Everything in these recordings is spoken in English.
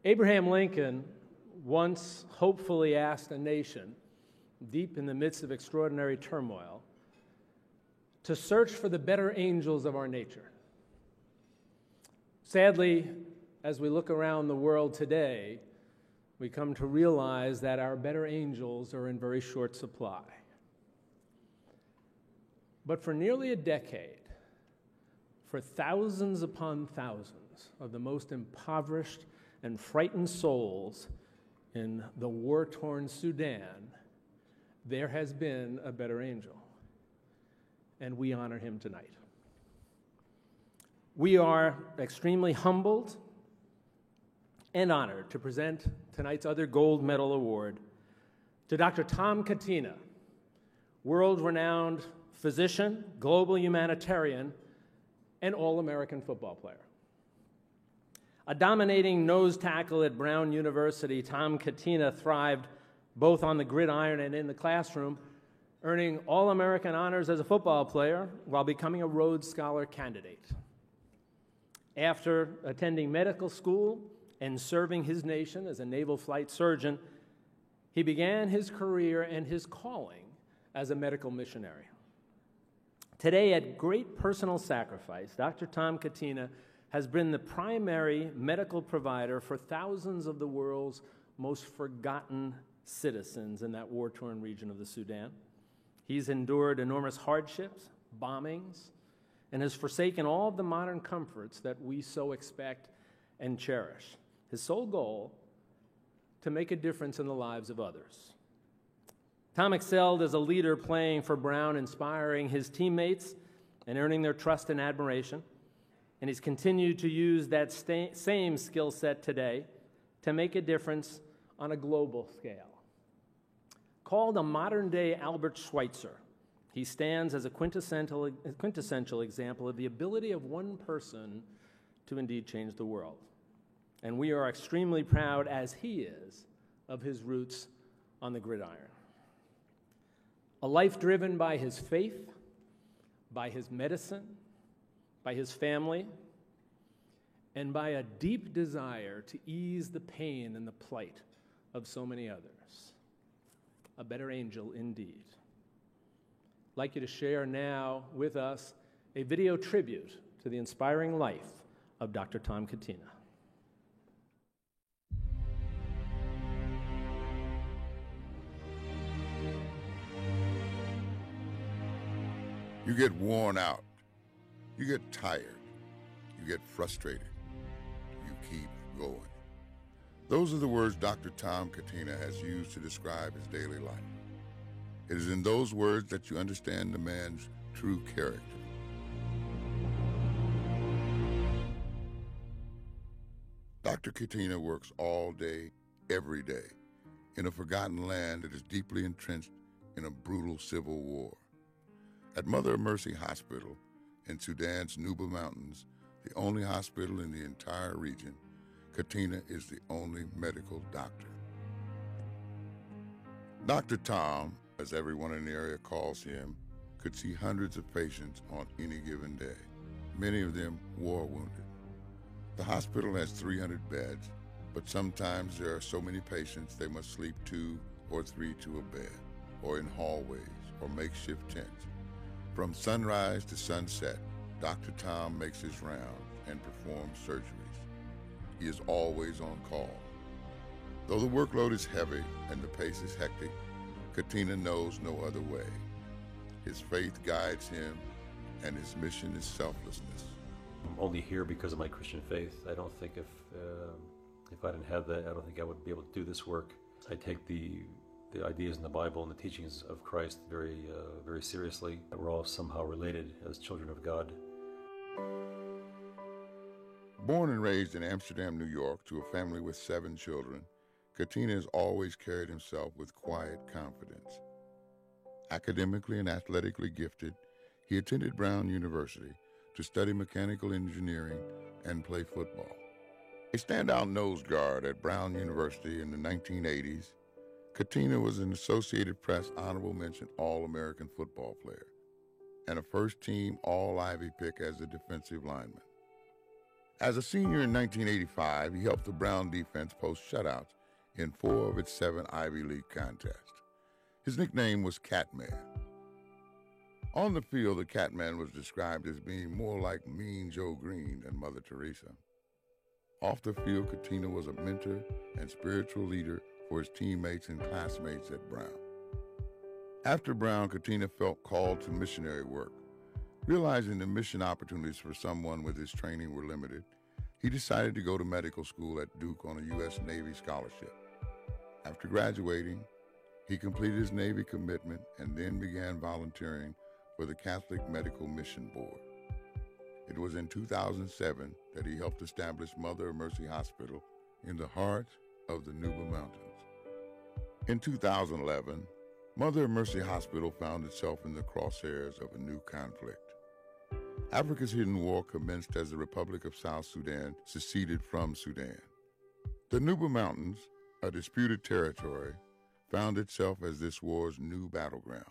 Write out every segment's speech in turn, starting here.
Abraham Lincoln once hopefully asked a nation, deep in the midst of extraordinary turmoil, to search for the better angels of our nature. Sadly, as we look around the world today, we come to realize that our better angels are in very short supply. But for nearly a decade, for thousands upon thousands of the most impoverished and frightened souls in the war-torn Sudan, there has been a better angel, and we honor him tonight. We are extremely humbled and honored to present tonight's other gold medal award to Dr. Tom Catena, world-renowned physician, global humanitarian, and All-American football player. A dominating nose tackle at Brown University, Tom Catena thrived both on the gridiron and in the classroom, earning All-American honors as a football player while becoming a Rhodes Scholar candidate. After attending medical school and serving his nation as a naval flight surgeon, he began his career and his calling as a medical missionary. Today, at great personal sacrifice, Dr. Tom Catena has been the primary medical provider for thousands of the world's most forgotten citizens in that war-torn region of the Sudan. He's endured enormous hardships, bombings, and has forsaken all of the modern comforts that we so expect and cherish. His sole goal, to make a difference in the lives of others. Tom excelled as a leader playing for Brown, inspiring his teammates and earning their trust and admiration. And he's continued to use that same skill set today to make a difference on a global scale. Called a modern-day Albert Schweitzer, he stands as a quintessential example of the ability of one person to indeed change the world. And we are extremely proud, as he is, of his roots on the gridiron. A life driven by his faith, by his medicine, by his family, and by a deep desire to ease the pain and the plight of so many others. A better angel indeed. I'd like you to share now with us a video tribute to the inspiring life of Dr. Tom Catena. You get worn out, you get tired, you get frustrated, you keep going. Those are the words Dr. Tom Catena has used to describe his daily life. It is in those words that you understand the man's true character. Dr. Catena works all day, every day, in a forgotten land that is deeply entrenched in a brutal civil war. At Mother of Mercy Hospital in Sudan's Nuba Mountains, the only hospital in the entire region, Catena is the only medical doctor. Dr. Tom, as everyone in the area calls him, could see hundreds of patients on any given day, many of them war wounded. The hospital has 300 beds, but sometimes there are so many patients they must sleep 2 or 3 to a bed, or in hallways or makeshift tents. From sunrise to sunset, Dr. Tom makes his rounds and performs surgeries. He is always on call. Though the workload is heavy and the pace is hectic, Catena knows no other way. His faith guides him, and his mission is selflessness. I'm only here because of my Christian faith. I don't think if I didn't have that, I don't think I would be able to do this work. I take the ideas in the Bible and the teachings of Christ very seriously. We're all somehow related as children of God. Born and raised in Amsterdam, New York, to a family with 7 children, Catena has always carried himself with quiet confidence. Academically and athletically gifted, he attended Brown University to study mechanical engineering and play football. A standout nose guard at Brown University in the 1980s, Catena was an Associated Press honorable mention All-American football player and a first-team All-Ivy pick as a defensive lineman. As a senior in 1985, he helped the Brown defense post shutouts in 4 of its 7 Ivy League contests. His nickname was Catman. On the field, the Catman was described as being more like Mean Joe Green than Mother Teresa. Off the field, Katina was a mentor and spiritual leader for his teammates and classmates at Brown. After Brown, Katina felt called to missionary work. Realizing the mission opportunities for someone with his training were limited, he decided to go to medical school at Duke on a U.S. Navy scholarship. After graduating, he completed his Navy commitment and then began volunteering for the Catholic Medical Mission Board. It was in 2007 that he helped establish Mother of Mercy Hospital in the heart of the Nuba Mountains. In 2011, Mother of Mercy Hospital found itself in the crosshairs of a new conflict. Africa's hidden war commenced as the Republic of South Sudan seceded from Sudan. The Nuba Mountains, a disputed territory, found itself as this war's new battleground.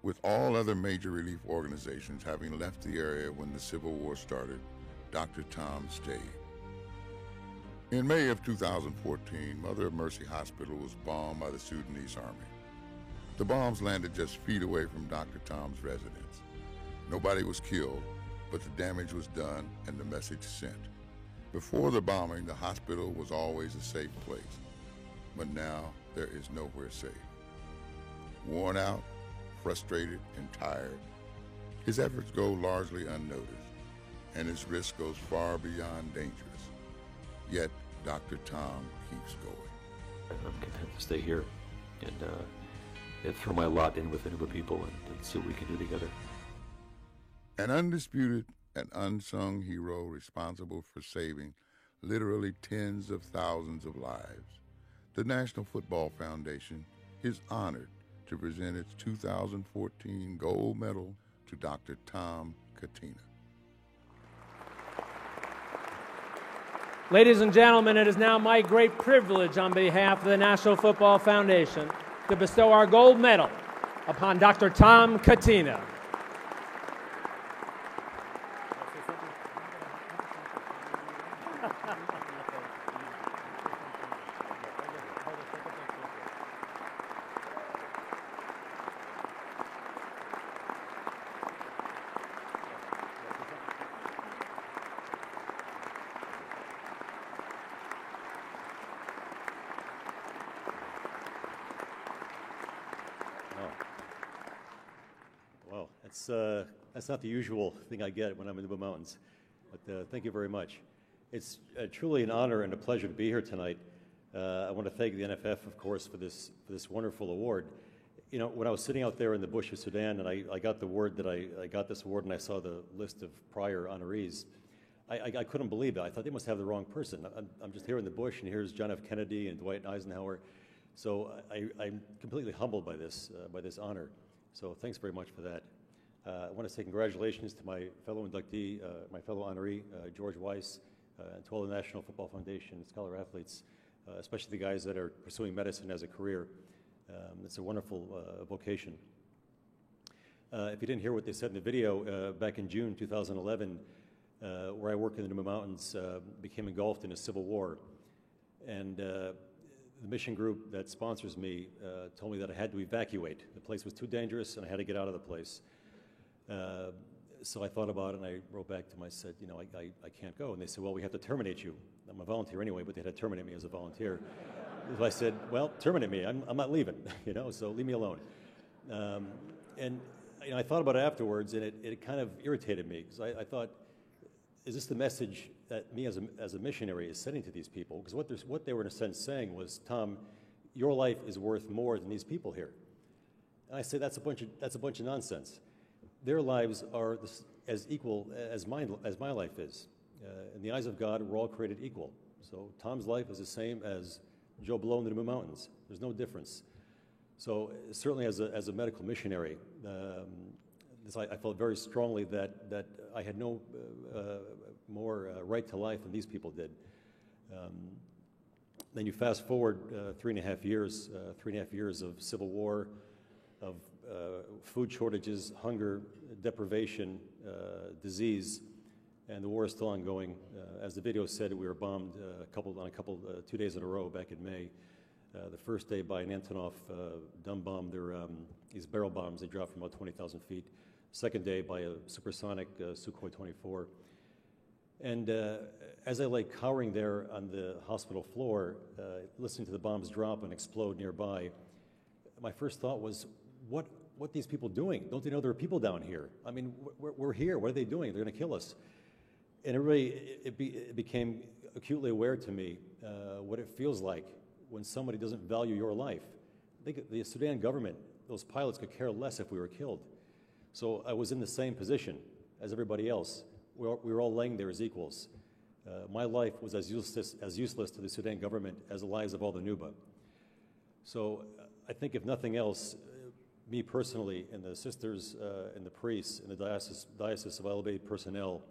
With all other major relief organizations having left the area when the Civil War started, Dr. Tom stayed. In May of 2014, Mother of Mercy Hospital was bombed by the Sudanese army. The bombs landed just feet away from Dr. Tom's residence. Nobody was killed, but the damage was done and the message sent. Before the bombing, the hospital was always a safe place, but now there is nowhere safe. Worn out, frustrated, and tired, his efforts go largely unnoticed, and his risk goes far beyond dangerous. Yet, Dr. Tom keeps going. I'm content to stay here and throw my lot in with the Nuba people and see what we can do together. An undisputed and unsung hero responsible for saving literally tens of thousands of lives, the National Football Foundation is honored to present its 2014 gold medal to Dr. Tom Katina. Ladies and gentlemen, it is now my great privilege on behalf of the National Football Foundation to bestow our gold medal upon Dr. Tom Katina. Wow, that's not the usual thing I get when I'm in the mountains, but thank you very much. It's truly an honor and a pleasure to be here tonight. I want to thank the NFF, of course, for this wonderful award. You know, when I was sitting out there in the bush of Sudan and I got the word that I got this award and I saw the list of prior honorees, I couldn't believe it. I thought they must have the wrong person. I'm just here in the bush and here's John F. Kennedy and Dwight Eisenhower. So I'm completely humbled by this honor. So thanks very much for that. I want to say congratulations to my fellow inductee, my fellow honoree, George Weiss, and to all the National Football Foundation scholar athletes, especially the guys that are pursuing medicine as a career. It's a wonderful vocation. If you didn't hear what they said in the video, back in June 2011, where I work in the Nuba Mountains, became engulfed in a civil war. And the mission group that sponsors me told me that I had to evacuate. The place was too dangerous and I had to get out of the place. So I thought about it and I wrote back to them. I said, you know, I can't go. And they said, well, we have to terminate you. I'm a volunteer anyway, but they had to terminate me as a volunteer. So I said, well, terminate me. I'm not leaving, you know, so leave me alone. And you know, I thought about it afterwards, and it kind of irritated me because I thought, is this the message that me as a missionary is sending to these people? Because what they were in a sense saying was, Tom, your life is worth more than these people here. And I said, that's a bunch of nonsense. Their lives are as equal as my life is. In the eyes of God, we're all created equal. So Tom's life is the same as Joe Blow in the Nuba Mountains. There's no difference. So certainly as a medical missionary, I felt very strongly that I had no more right to life than these people did. Then you fast forward 3.5 years of civil war, of food shortages, hunger, deprivation, disease, and the war is still ongoing. As the video said, we were bombed 2 days in a row back in May. The first day by an Antonov dumb bomb. They're these barrel bombs they drop from about 20,000 feet. Second day by a supersonic Sukhoi 24. And as I lay cowering there on the hospital floor, listening to the bombs drop and explode nearby, my first thought was, what these people doing? Don't they know there are people down here? I mean, we're here. What are they doing? They're going to kill us. And it became acutely aware to me what it feels like when somebody doesn't value your life. I think the Sudan government, those pilots could care less if we were killed. So I was in the same position as everybody else. We were all laying there as equals. My life was as useless to the Sudan government as the lives of all the Nuba. So I think if nothing else, me personally and the sisters and the priests and the Diocese of Elevated personnel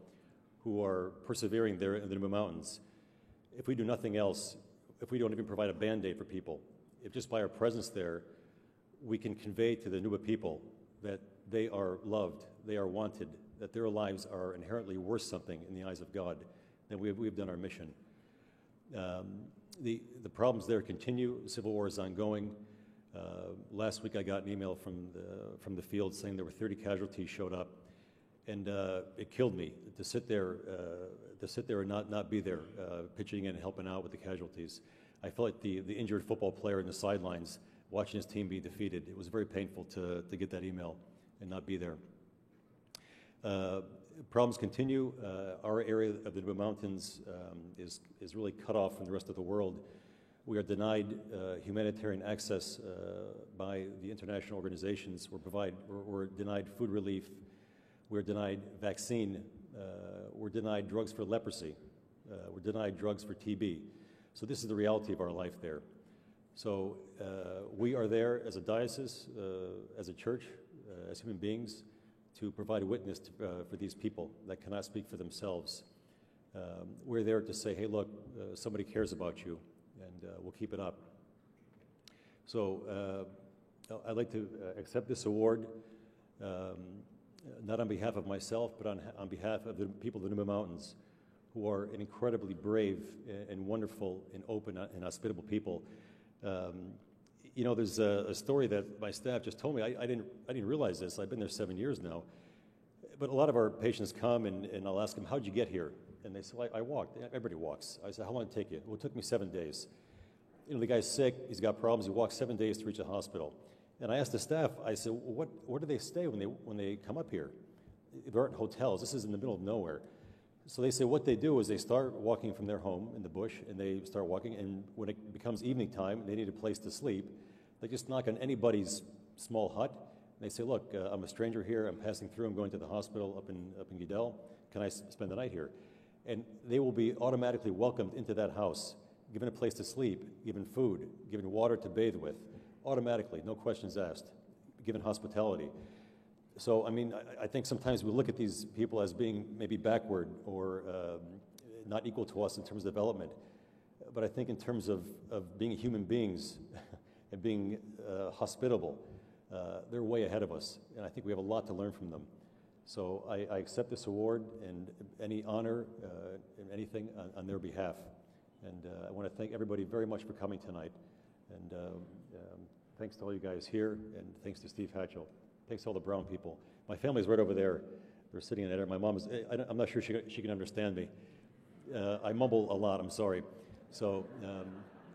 who are persevering there in the Nuba Mountains, if we do nothing else, if we don't even provide a Band-Aid for people, if just by our presence there, we can convey to the Nuba people that they are loved, they are wanted, that their lives are inherently worth something in the eyes of God, then we've done our mission. The problems there continue. The civil war is ongoing. Last week I got an email from the field saying there were 30 casualties showed up, and it killed me to sit there and not be there, pitching in and helping out with the casualties. I felt like the injured football player in the sidelines watching his team be defeated. It was very painful to get that email and not be there. Problems continue. Our area of the Nuba Mountains is really cut off from the rest of the world. We are denied humanitarian access by the international organizations. We're denied food relief. We're denied vaccine. We're denied drugs for leprosy. We're denied drugs for TB. So this is the reality of our life there. So we are there as a diocese, as a church, as human beings, to provide a witness for these people that cannot speak for themselves. We're there to say, hey, look, somebody cares about you, and we'll keep it up. So I'd like to accept this award, not on behalf of myself, but on behalf of the people of the Nuba Mountains, who are an incredibly brave and wonderful and open and hospitable people. You know, there's a story that my staff just told me. I didn't realize this. I've been there 7 years now. But a lot of our patients come, and I'll ask them, how'd you get here? And they say, well, I walked. Everybody walks. I said, how long did it take you? Well, it took me 7 days. You know, the guy's sick. He's got problems. He walked 7 days to reach a hospital. And I asked the staff, I said, well, where do they stay when they come up here? There aren't hotels. This is in the middle of nowhere. So they say what they do is they start walking from their home in the bush, and they start walking, and when it becomes evening time, they need a place to sleep. They just knock on anybody's small hut, and they say, look, I'm a stranger here, I'm passing through, I'm going to the hospital up in Gidel, can I spend the night here? And they will be automatically welcomed into that house, given a place to sleep, given food, given water to bathe with, automatically, no questions asked, given hospitality. So, I mean, I think sometimes we look at these people as being maybe backward or not equal to us in terms of development. But I think in terms of being human beings and being hospitable, they're way ahead of us. And I think we have a lot to learn from them. So I accept this award and any honor and anything on their behalf. And I want to thank everybody very much for coming tonight. And thanks to all you guys here, and thanks to Steve Hatchell. Thanks to all the Brown people. My family's right over there. They're sitting in there. My mom is, I'm not sure she can understand me. I mumble a lot, I'm sorry. So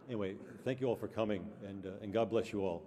anyway, thank you all for coming, and God bless you all.